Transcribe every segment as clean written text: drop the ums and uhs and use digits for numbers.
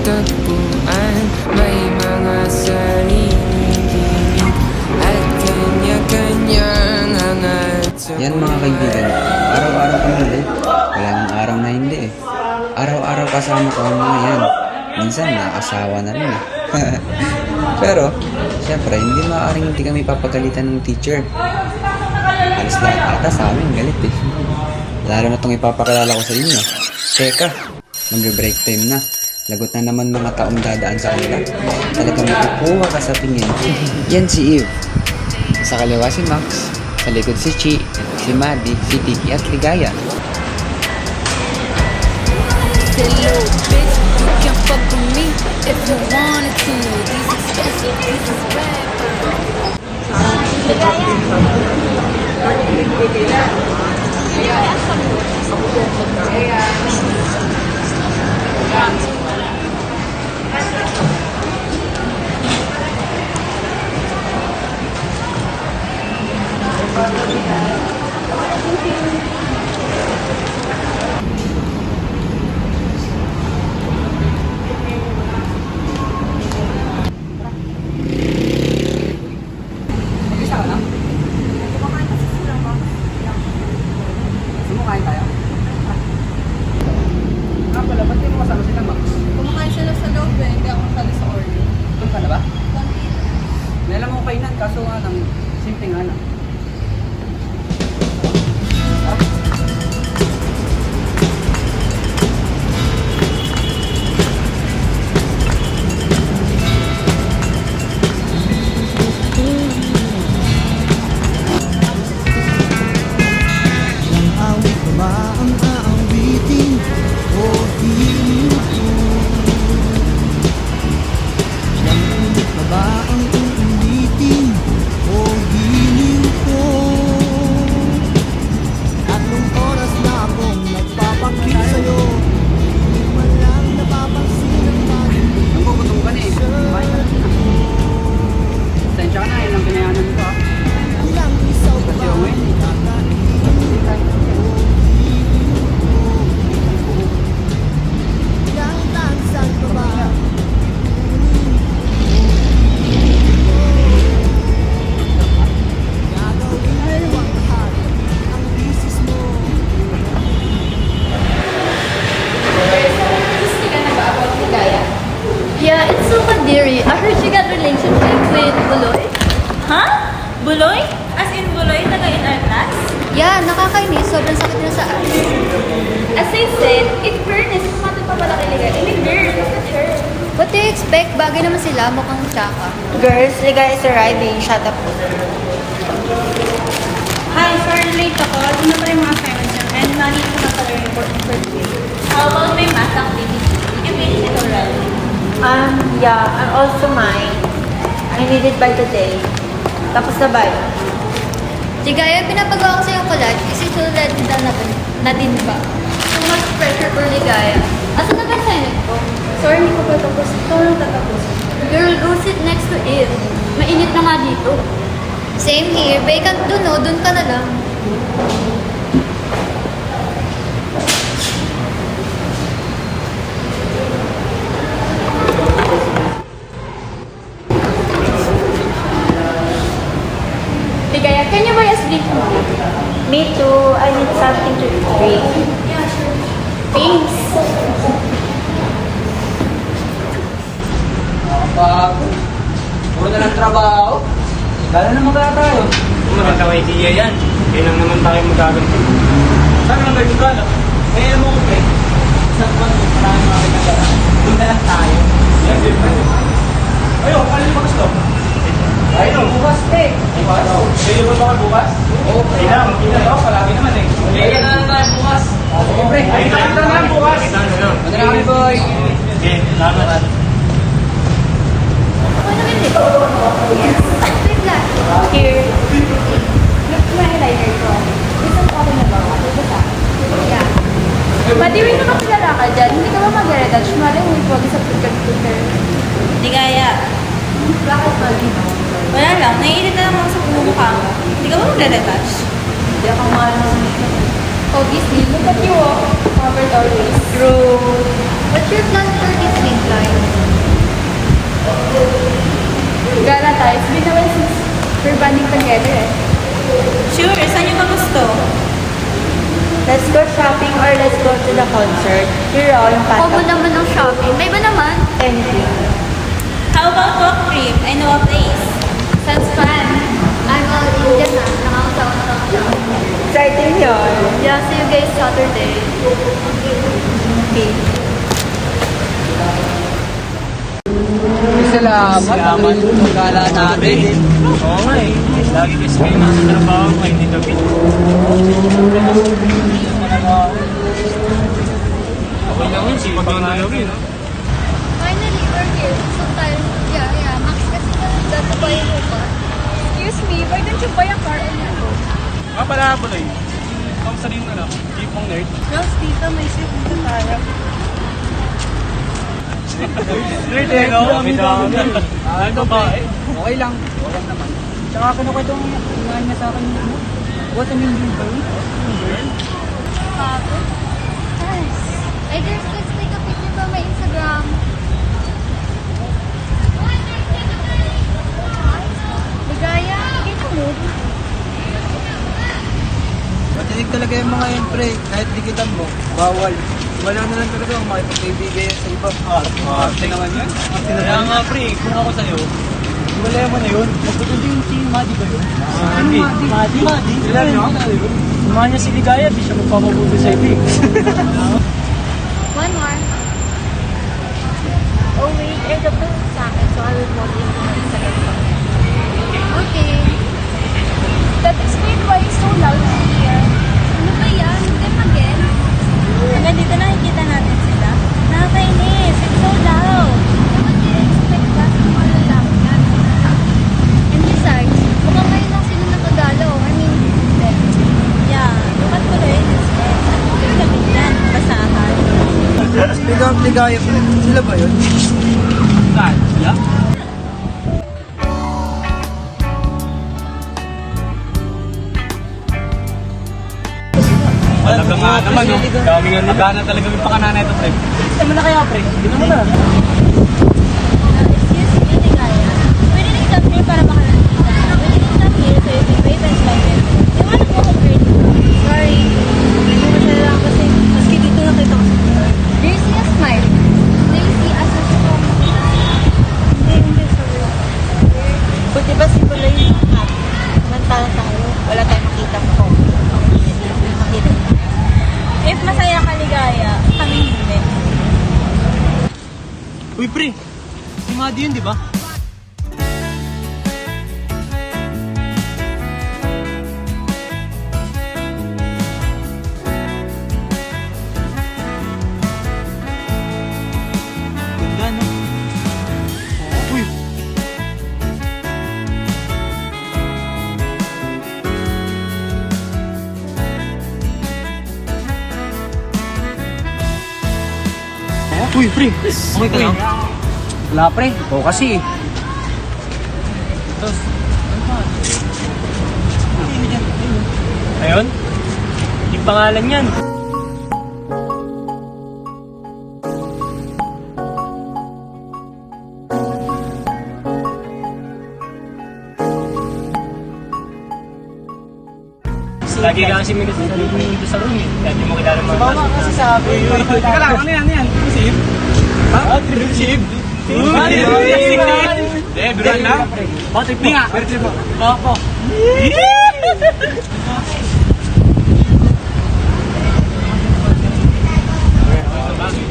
tagpuan, may mga sariling gimmick at kanya-kanyang hangat sa Yan mga kaibigan, araw-araw kami ulit. Wala nang araw na hindi eh. Araw-araw kasama ko ang mga yan. Minsan nakakasawa na rin eh. Pero, syempre, hindi maaaring hindi kami papagalitan ng teacher. Alis lahat ata sa amin, galit eh. Lalo na itong ipapakilala ko sa inyo. Teka, mag-break time na. Lagot na naman mga taong dadaan sa kanila. Talagang makukuha ka sa tingin. Yan si Eve. Sa kaliwa si Max. Sa likod si Chi, si Maddie, si Tiki at Ligaya. Hello, bitch, you can fuck with me if you wanted to. These expensive pieces bad. Kumakain tayo? Nga pala, ba't di mo kasama sila, Max? Kumakain sila sa loob eh, hindi ako masali sa order. Doon ka na ba? May alam mo kainan, kaso nga lang, simple nga lang. Nagugutom ka na eh. Kumain ka na sila. Pasensya ka na, yun ang pinayanan ko ah. Kasi uwi. Yeah, it's so kadiri. I heard she got relationship with Buloy. Huh? Buloy? As in Buloy, taga in our class? Yeah, nakakainis. Sobrang sakit na sa ass. As I said, in fairness, kumatu pa pala kay Ligay. I mean, girl, look at her. What do you expect? Bagay naman sila. Mukhang tsaka. Girls, Ligay is arriving. Shut up. Hi, sorry late ako. Ano na pala yung mga assignments yun? And money ko na pala yung important for today. How about my math activity? You can finish it already. Yeah, and also mine. I need it by today. Tapos na ba yun? Ligaya, pinapagawa ko sa yung collage. Isusulat na din ba? Too much pressure for Ligaya. Asa na ba yung assignment ko? Sorry, hindi ko pa tapos. Ito lang tatapos. Girl, go sit next to it. Mainit na nga dito. Same here. Vacant dun o. Dun ka na lang. Ligaya, can you buy us drink tomorrow? Me too. I need something to drink. Yeah, sure. Thanks. Bago. Puro na lang trabaho. Gala naman kaya tayo. Magandang idea yan. Kaya lang naman tayo magaganto. Saan naman tayo gala? Eh, alam mo ko, pre. Isang buwan, marami mga pinagala. Doon na lang tayo. Ayun, paano yung gusto? Ayun, bukas, pre. Bukas? Pwede ba ba bukas? Oo, pre. Ina daw, palagi naman eh. Kaya na lang tayo bukas. Oo, pre. Ayun na lang bukas. Ano na kami, boy? Okay, salamat. Wait lang. Here. Look, my highlighter ko. Gusto ko ako na ba? Ano ba sa akin? Yeah. Madiwin naman kilala ka dyan. Hindi ka ba mag-retouch? Mali, huwag wag sa pagkakuter. Hindi kaya. Bakit mali? Wala lang. Naiinit na lang ako sa pumumukha mo. Hindi ka ba magre-retouch? Hindi ako mahal ng Obviously, Look at you, oh. Covered always. True. What's your plan for this weekend? Gala tayo. It's been a while since we're banding together eh. Sure, saan niyo ba gusto? Let's go shopping or let's go to the concert. You're all Kobo naman ng shopping. May ba naman? anything. How about walk trip? I know a place. Sounds fun. I'm all in dyan na. Nakakataon. Exciting yun. Yeah, see you guys Saturday. Okay. Salamat. Gala natin. Oo nga eh. Lagi kasi kayo nasa trabaho ko, hindi David. Okay lang yun, sipag lang na David. Finally, we're here. So tayo. Yeah. Max kasi dato pa yung upa. Excuse me, why don't you buy a car on your own? Pala, kamusta rin jeep mong nerd? Girls, dito may seat dito tayo. Nerd eh, no? Ano ba eh? Okay lang. Walang naman. Tsaka ano ko itong kumain niya sa akin. What a mean girl? Nice. Hey girls, let's take a picture for my Instagram. Ligaya, get a move. Matinig talaga yung mga yan, pre. Kahit dikitan mo, bawal. Wala na lang talaga ang makipagkaibigan sa iba. Arte naman yan. Kaya nga pre, kung ako sa'yo, wala mo na yun. Magpatuloy yung si Madi ba yun? Madi? Ilan nyo? Samahan niya si Ligaya, di siya magpapabuti sa ibig. One more. Oh wait, airdrop na sa akin, so I will post it on my Instagram. Okay. That explains why it's so loud here. Ano ba yan? Them again? Hanggang dito nakikita natin sila. Nakakainis. It's so loud. Naman din-expect ba sa mga lalaki yan? And besides, mukhang ngayon lang sila nakagalaw. I mean, them. Yeah, look at Kuloy. Yung gamit yan. Basahan. Speak up, Ligaya. Sila ba yun? Saan? Sila? Talaga nga naman, no? Dami nga nagana talaga yung pakananay ito, pre. Sama na kaya, pre? Hindi naman na. Excuse me, Ligaya. We didn't come here para makalanita. We didn't come here so you can wave and smile. You wanna go home early? Sorry. Hindi mo masaya lang kasi maski dito nakita ko sa Do you see a smile? Do you see a strong Hindi, sorry. Buti ba si Kuloy happy? Samantala tayo, wala tayong makita mo. Makita mo. If masaya ka, Ligaya, kami hindi. Uy, pre. Si Madi yun, di ba? Ganda, no? Uy! Uy, pre! Okay ka lang? Wala, pre. Ikaw kasi eh. Ayun? Yung pangalan yan. Lagi ka kasi minutes dito sa room eh. Kaya di mo kilala mga tao. kasi sabi yun. Teka lang, ano yan? Sib? Ha? Sib? Eh, biruan lang. Bakit po? Nga. Opo.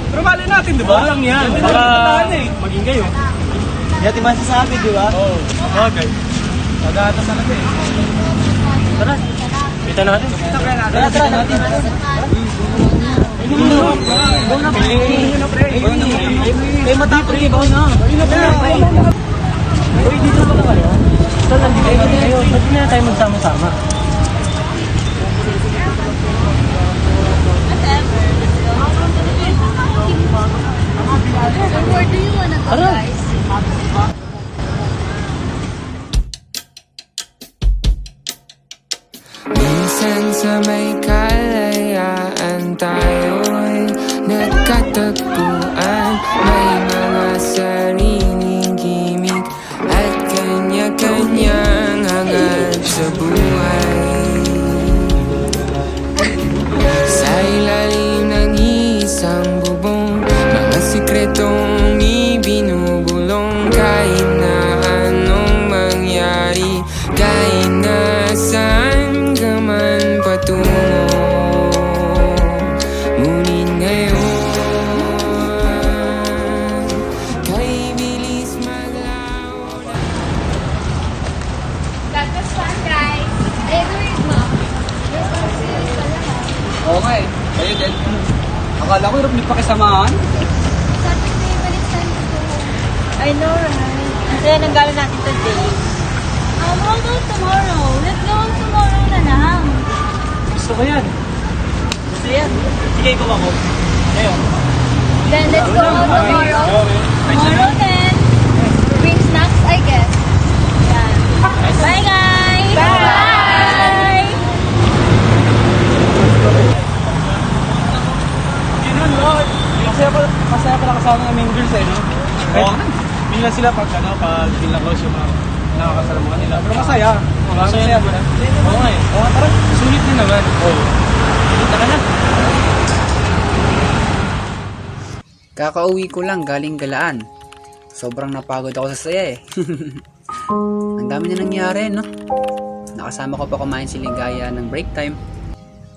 Pero mali natin, di ba? Lang yan. Para maging kayo. Yati man sasabi, di ba? Oo. Okay. Pag-aatas talaga eh. Tara. Kita natin. Tara natin. Eh, matapos ikaw na. Uy, dito ba kayo? Tol, nandito kayo. Ba't na tayo magsama-sama? So where do you wanna go, guys? Minsan sa may kalayaan tayo'y nagkatagpuan. may mga sariling gimmick at kanya-kanyang hangad sa buhay. Sa ilalim ng isang bubong, mga sikretong ibinubulong. Kahit na anong mangyari, kahit na saan ka man patungo, ngunit ngayon kay bilis maglaho. That was fun, guys. I agreed, ma. You're so serious pala, ha? Oo nga eh. Kayo din. Akala ko hirap niyo pakisamahan. Sabi ko yung balik sa ko. I know, right? Ang saya ng gala natin today. We'll go tomorrow. Let's go on tomorrow na lang. Gusto ko yan. Gusto yan. Sige, ikaw ako. Ngayon. Then let's go out tomorrow. Tomorrow then. Bring snacks, I guess. Yan. Bye, guys! Bye! Ganun, no? Masaya pala kasama ng main girls eh, no? Oo. Bilang sila pag bilang close yung mga nakakasalamuha nila. Pero masaya. Masaya ba na? Oo nga eh. Oo nga, tara. Sulit din naman. Oo. Sulit na ka na. Kakauwi ko lang galing galaan. Sobrang napagod ako sa saya eh. Ang dami na nangyari, no? Nakasama ko pa kumain si Ligaya ng break time.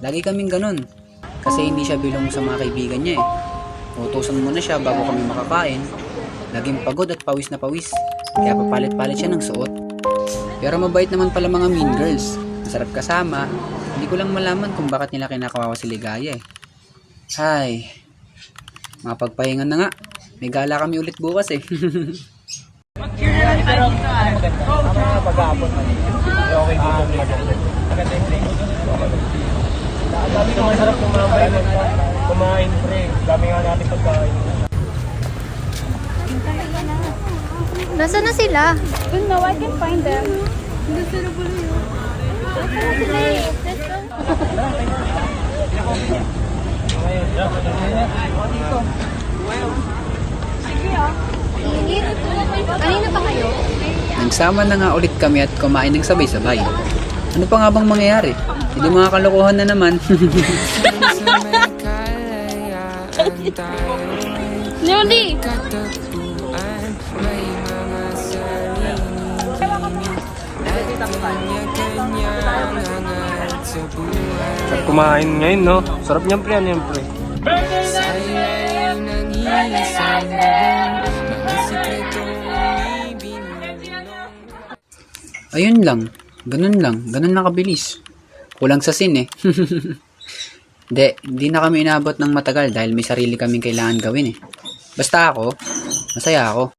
Lagi kaming ganun. Kasi hindi siya bilong sa mga kaibigan niya eh. Utusan muna siya bago kami makakain. Laging pagod at pawis na pawis. Kaya papalit-palit siya ng suot. Pero mabait naman pala mga mean girls. Masarap kasama. Hindi ko lang malaman kung bakit nila kinakawawa si Ligaya eh. Hay, mapagpahingan na nga. May gala kami ulit bukas eh. Pag-aapon man. Okay dito. Maganda yung play. Dami ko masarap kumain, pre. Dami nga natin pagkain. Nasaan na sila? Don't know, I can find them. Nasaan na sila eh? Let's go. Init. Kanina pa kayo? Nagsama na nga ulit kami at kumain ng sabay-sabay. Ano pa nga bang mangyayari? Hindi mga kalokohan na naman. Sa may kalayaan tayo'y Lily! katagpuan. May mga sariling gimmick at kanya-kanyang hangad sa buhay. Sarap kumain ngayon, no? Sarap niyan, pre. Ano yan, pre? Sa ilalim ng isang bubong, mga sikretong ibinulong. Ayun lang. Ganun lang. Ganun lang kabilis. Kulang sa sin eh. Hindi na kami inabot ng matagal dahil may sarili kaming kailangan gawin eh. Basta ako, masaya ako.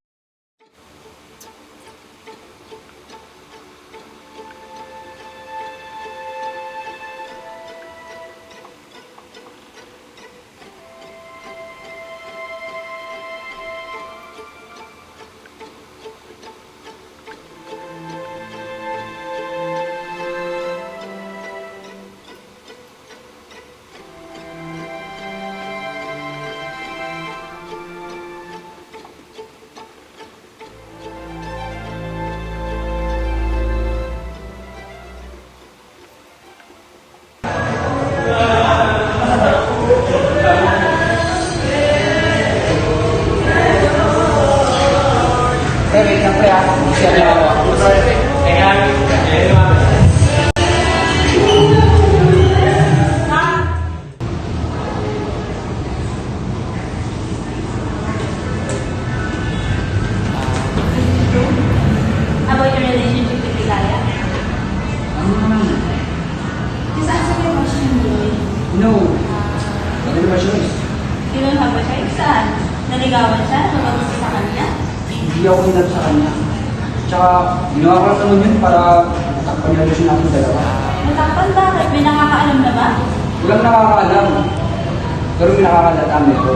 About your relationship with Ligaya? Just answer your question, Joy. No. Ano ba choice? You don't have a choice, saan? Naligawan siya? Nagpapagod sa kanya? Hindi ako hinap sa kanya. Tsaka, ginawa ko lang naman yun para matakpan yung relasyon natin dalawa. Natakpan bakit? May nakakaalam na ba? Walang nakakaalam. Pero may nakakalataan nito.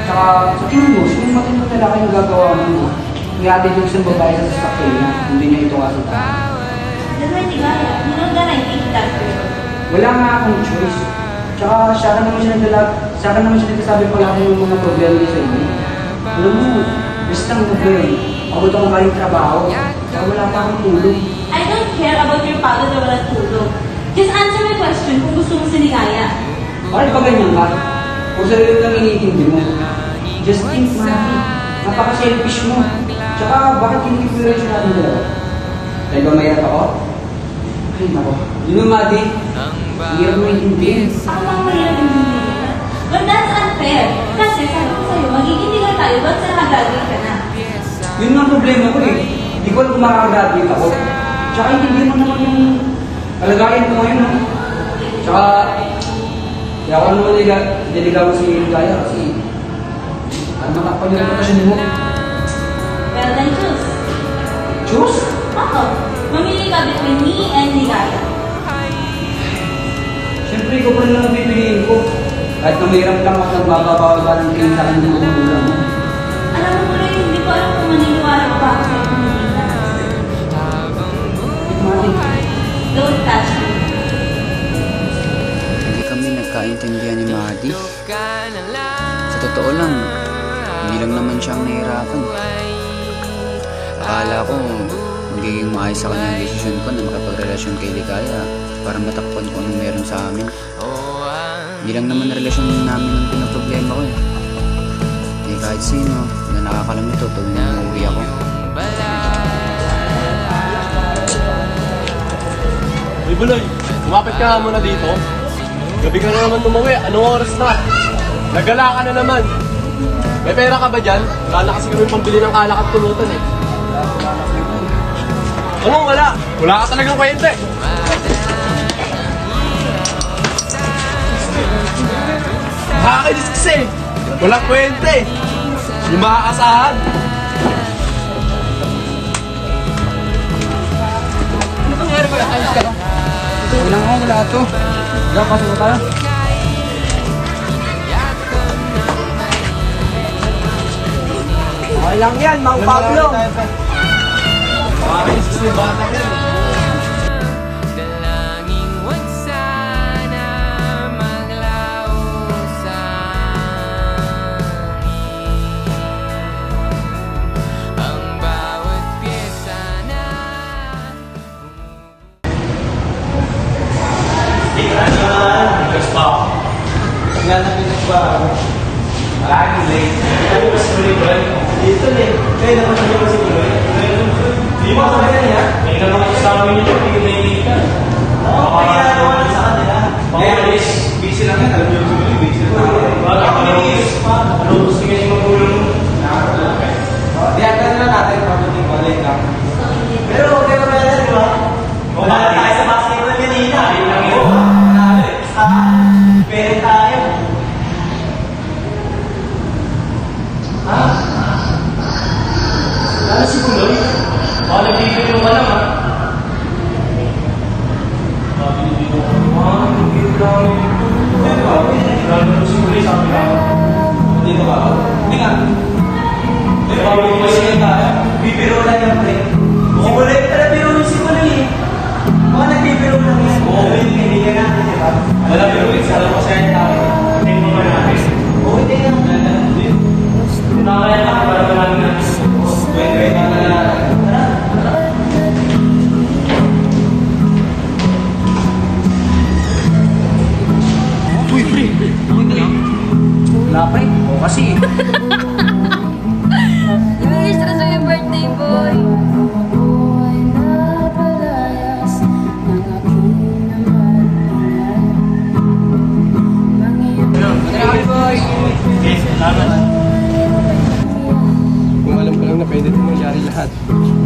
Tsaka, sa tingin mo, sino matindong lalaki yung gagawa mo? Ihatid yung isang babae sa sasakyan niya, hindi niya ito kasutahan. That's why Ligaya. You know that I hate that girl. Wala nga akong choice. Tsaka, siya na naman siya nagdala Sa akin naman siya nagsasabi palagi ng mga problema niya sa inyo. Alam mo, basta lang ko yun. Pagod ako kaling trabaho. Saka wala pa akong tulong. I don't care about your father na walang tulog. Just answer my question kung gusto mo sinigaya. Bakit ba ganyan ka? Kung sarili lang iniintindi mo. Just think, Mati. Napaka-selfish mo. Tsaka, bakit hindi ko rin siya natin dalawa? Dahil ba mayroon ako? Ay, nako. Yun mo, Mati. Hirap mo intindihin. Ako lang mahirap intindihin. But that's unfair. Kasi sabi ko sa'yo, magiging tayo, ba't sa nag-graduate ka na? Yun nga ang problema ko eh. Hindi ko alam kung makakagraduate ako. Tsaka hindi mo naman yung kalagayan ko ngayon. No? Tsaka, kaya ako naman niligawan si Ligaya kasi ano matakpan yung reputasyon mo. Well then choose. Choose? Ako, mamili ka between me and Ligaya. Siyempre, ikaw pa rin lang ang pipiliin ko. Kahit na mahirap lang ako nagbabawal ka ng tingin sa akin ng mga magulang mo. Alam mo rin, hindi ko alam kung maniniwala ko ba ako sa'yo kung hindi na. Mati. Don't touch me. Hindi kami nagkaintindihan ni Madi. Sa totoo lang, hindi lang naman siyang nahirapan. Akala ko, magiging maayos sa kanya ang desisyon ko na makapagrelasyon kay Ligaya para matakpan ko anong meron sa amin. Hindi lang naman relasyon namin ang pinaproblema ko eh. Eh kahit sino na nakakalam nito tuwing umuwi ako. Uy, Buloy, lumapit ka nga muna dito. Gabi ka na naman umuwi. Anong oras na? Nagala ka na naman. May pera ka ba dyan? Wala na kasi kami pambili ng alak at tulutan eh. Anong wala? Wala ka talagang kwenta eh. Nakakainis kasi. Walang kwenta eh. Yung makakasahan. Ano nangyari ba? Ayos ka ba? Walang ako, wala ito. Diyan, pasok na tayo. Okay lang yan, Mang Pablo. Nakakainis kasi yung bata yan. Dalangin wag sana maglaho sa hangin. Ang bawat pyesa na Wala pa eh. O kasi. Yung stress mo yung birthday boy. Kung alam ko lang na pwede itong mangyari lahat,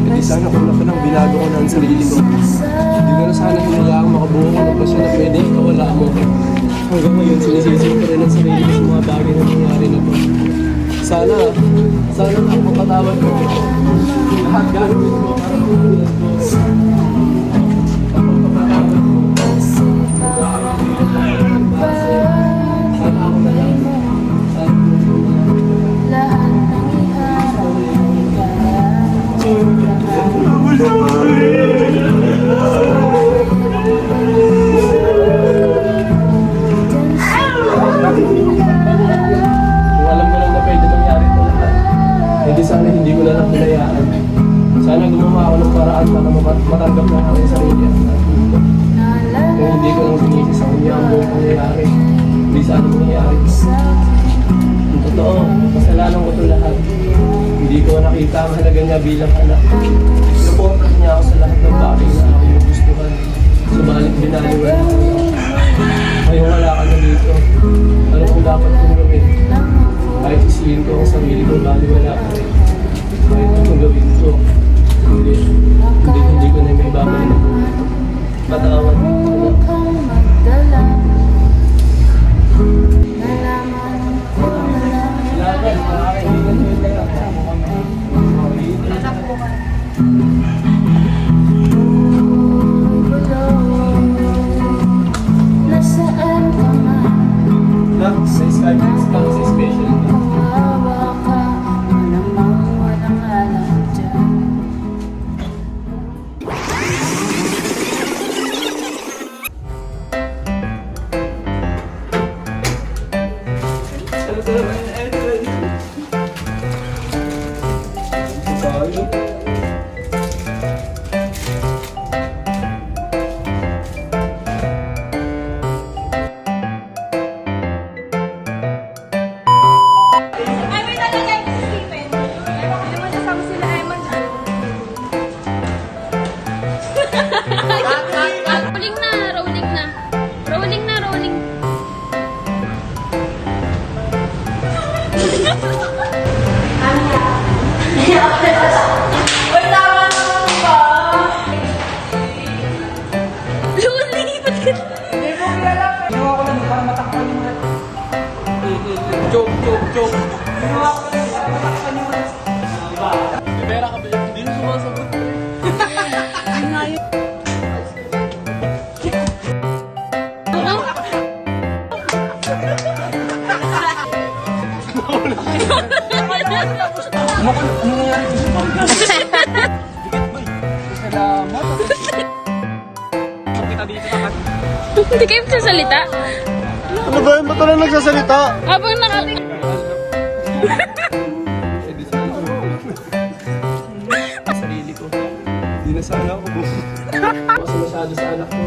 hindi sana una pa lang binago ko na ang sarili ko. Hindi ko na sana hinayaan makabuo ko ng pasyon na pwede ikawala mo. Hanggang ngayon, sinisisi ko pa rin ang sarili ko sa mga bagay na nangyari na to. Sana lang mapatawad ko. Lahat gagawin ko para tulungan ko. Sana ako na lang. Lahat ng Hindi sana mangyayari. Ang totoo, kasalanan ko ito lahat. Hindi ko nakita ang halaga niya bilang anak. Sinuportat niya ako sa lahat ng bagay na ako yung gustuhan. Subalit binaliwan ako. Ngayon wala ka na dito. Ano kung dapat kong gawin? Kahit isihin ko ang sarili ko, baliwala ko. Kahit anong gawin ko. Hindi ko na may babalik. Patawad. Nasaan ka man? Sa Skype, sa special. Hawa ka, malamang walang alam dyan. Ay, may nalagay si Stephen. Hindi mo nasama sila Eman. Rolling na, rolling na. Rolling na, rolling. Luli, ba't ka? Ginawa ko lang para matakpan yung mga... Joke. Ginawa ko lang para matakpan yung mga... May pera ka ba dyan? Hindi na sumasagot. Ano nangyari dito? Salamat. Kita dito na kasi. Hindi kayo magsasalita? Ano ba yun? Ba't na nagsasalita? Habang nakating... Sarili ko. Hindi na sana ako. Kasi masyado sa anak ko.